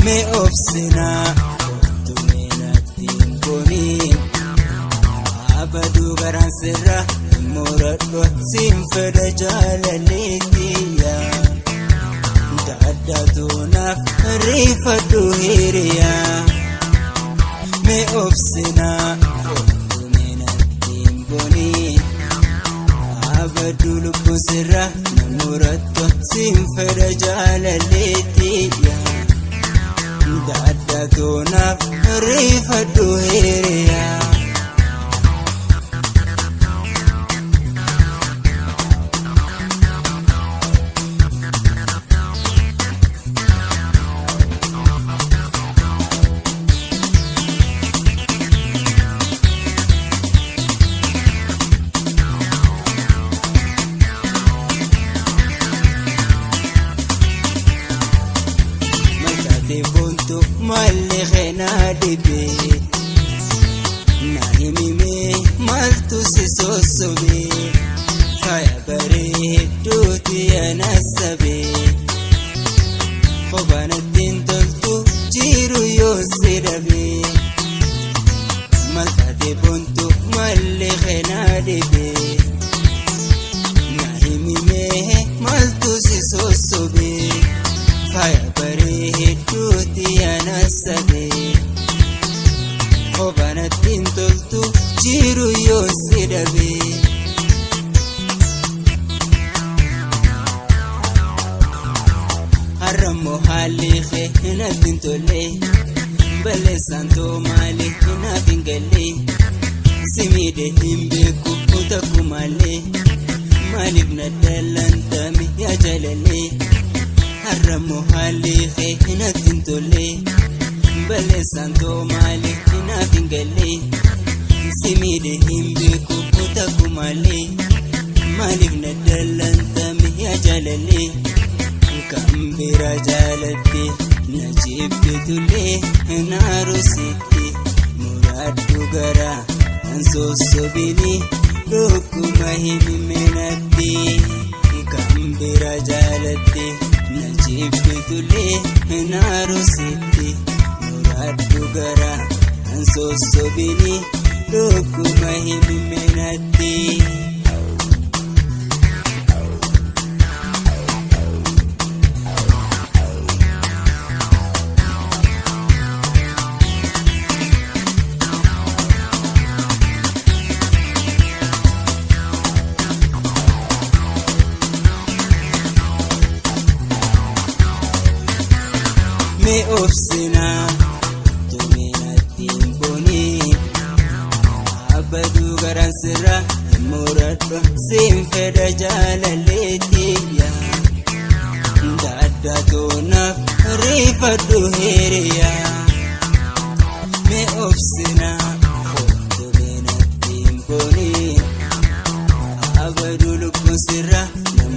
me obsina tumena timboni abadu garansira moradwa simfeda jalaletiya dadaduna rifadu hiriya me obsina tumena timboni abadu lubusira moradwa simfeda jalaletiya dadaduna rifadu hiriya buntu malli khena dibe naimi me maltu sisosobe kaya bare duti anasabe khobana tintoltu jiru yosidabe malti buntu malli khena dibe naimi me maltu sisosobe kaya bare duti anasabe khobana tintoltu jiru yosidabe haramo halikhe na tintole bale santo mali na bingale simide himbeku utakumale malib na dalantami ya jalale haramo halikhe na tintole bale santo mali na bingale simide himbeku utakumale malib na dalantami ya jalale kambira jalati najibtule narusiti muradu gara ansosobini dokuma himimenati kambira jalati najibtule narusiti muradu gara ansosobini dokuma himimenati me obsina tumena timboni abadu garansira moradwa simfeda jalaletiya dadaduna rifadu hiriya me obsina tumena timboni abadu lubusira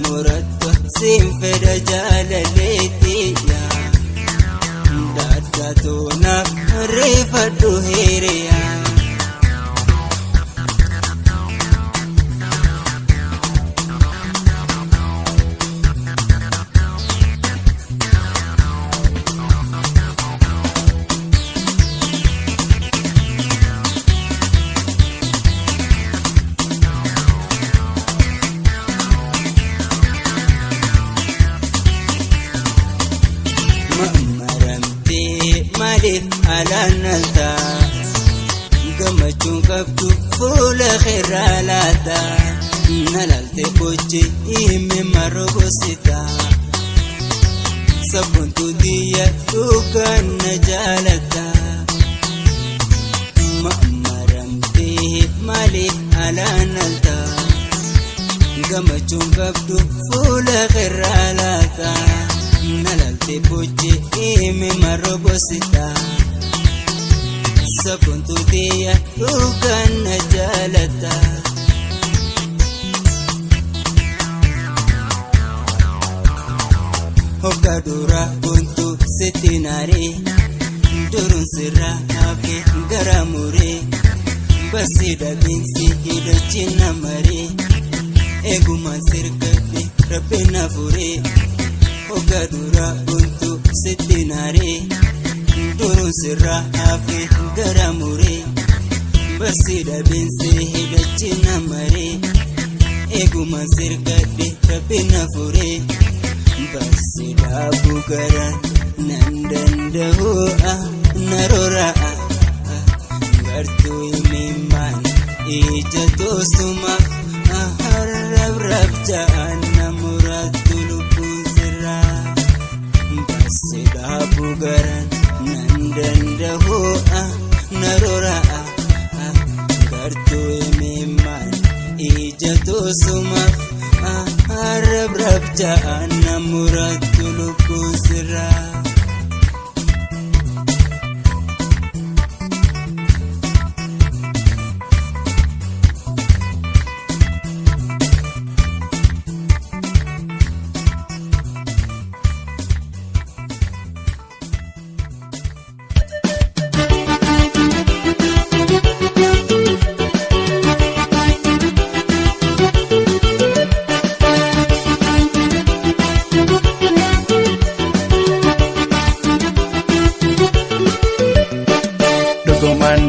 moradwa simfeda jalaletiya dadaduna rifadu hiriya malif alanalta gamachun kabdu fula khiralata nalalte boche ime marobosita sabuntu diya dukan najalata mamaramte malif alanalta gamachun kabdu fula khiralata nalalte boche ime marobosita sabuntu diya dukan najalata hokadura buntu setinare durun sirra hafe garamure basida binsi hidachina mare eguman sirkati rabbina fure hokadura buntu setinare sirraa hafe gara muree barsiidha beensee hidhachina maree eeguma sirgadhe rabbina furee barsiidha bugaran nan danda'u naroraa gartuu himimaan ija toosumaaf harrab ja'an namurattu lubbuun sirraa barsiidha bugaran nan danda'u naroraa gartuu himimaan ija toosumaaf harrab ja'an namurattu lubbuun sirraa.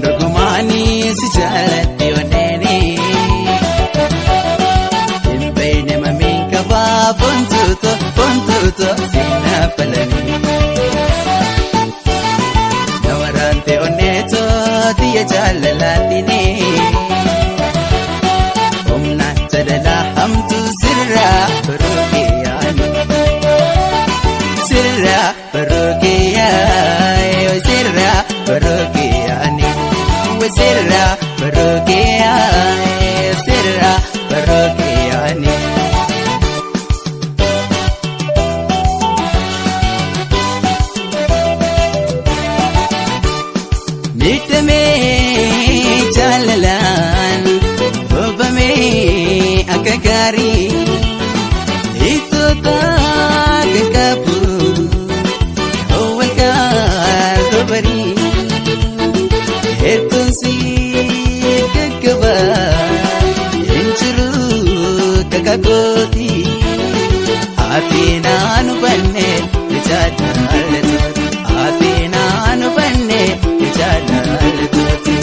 Dogomani si jaalladhe onneeni Himbeeyne mamiin qabaa bontuuto siinaa falanii Nawaraante onneeto tiyya jaalalaatini Humna jaalalaa hamtu sirraa baruuqiyaani Sirraa baruuqiyaani Sirraa baruuqiyaani Sirra baruuqiyaani Miidhamee jaalalaan boobamee akka gaarii hiiktota qaqqabu wal gaarroo barii hedduu si gaggaba injiru kakakooti ati naanu banne jaallattooti ati naanu banne jaallattooti.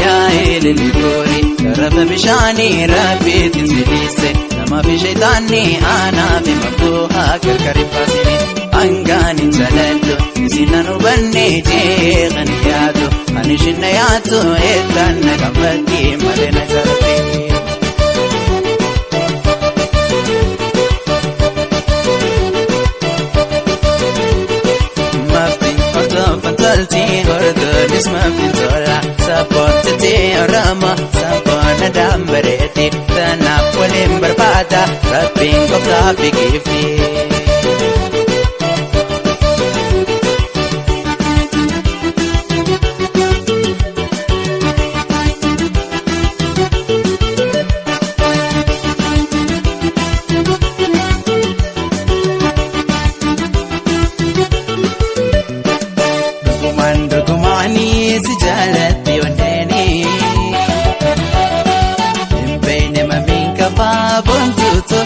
Yaa eelili koori garafa bishaanii rabbiitti silise. Nama bishaitaani aanaafi mabu'aa gargar baasini hangaan hin jaaladhu isinan hubannee jeeqan yaadu ani shinna yaatu eeggan na gabbatti malee na jaalate. Maftiin hordofan toltiin hordonis maftiin tola sabboontatee orama sabboona dambareeti tanaaf waliin barbaada rabbiin qofaa biqilti. Dogomani si jaalladhe onneeni Himbeeyne mamiin qabaa bontuuto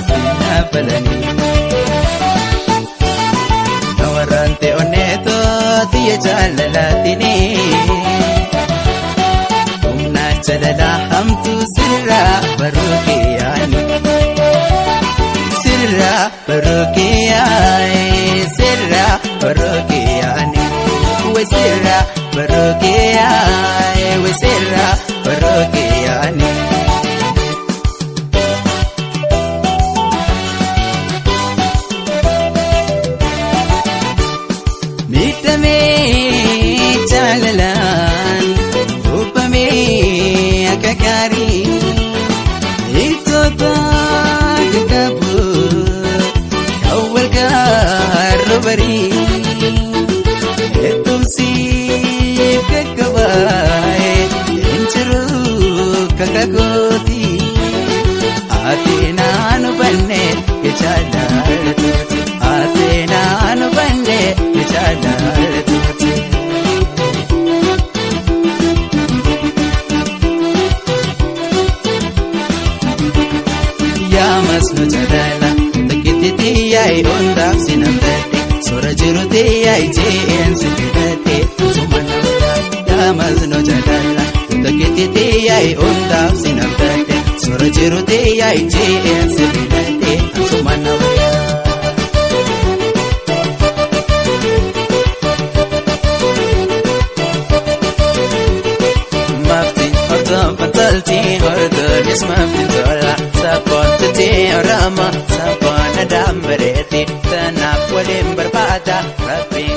siinaa falanii Nawaraante onneeto tiyya jaalalaatini Humna jaalalaa hamtu sirraa baruuqiyaani Sirraa baruuqiyaani Sirraa baruuqiyaani Sirra baruuqiyaani Sirra baruuqiyaani Miidhamee jaalalaan hubbamee akka gaarii hiiktota qaqqabu kan wal gaarroo barii si gaggaba injiru kakakooti ati naanu banne jaallattooti ati naanu banne jaallattooti. Damas no jadala Takititi yai ondaf sinamdate Sora jiruti yai jeen sitirate Sumana Damas no jadala Takititi yai ondaf sinamdate Sora jiruti yai jeen sitirate Sumana Fatalti hordo nisma fintola sapon tati rama sapon adam bereti tanap walim berbada raping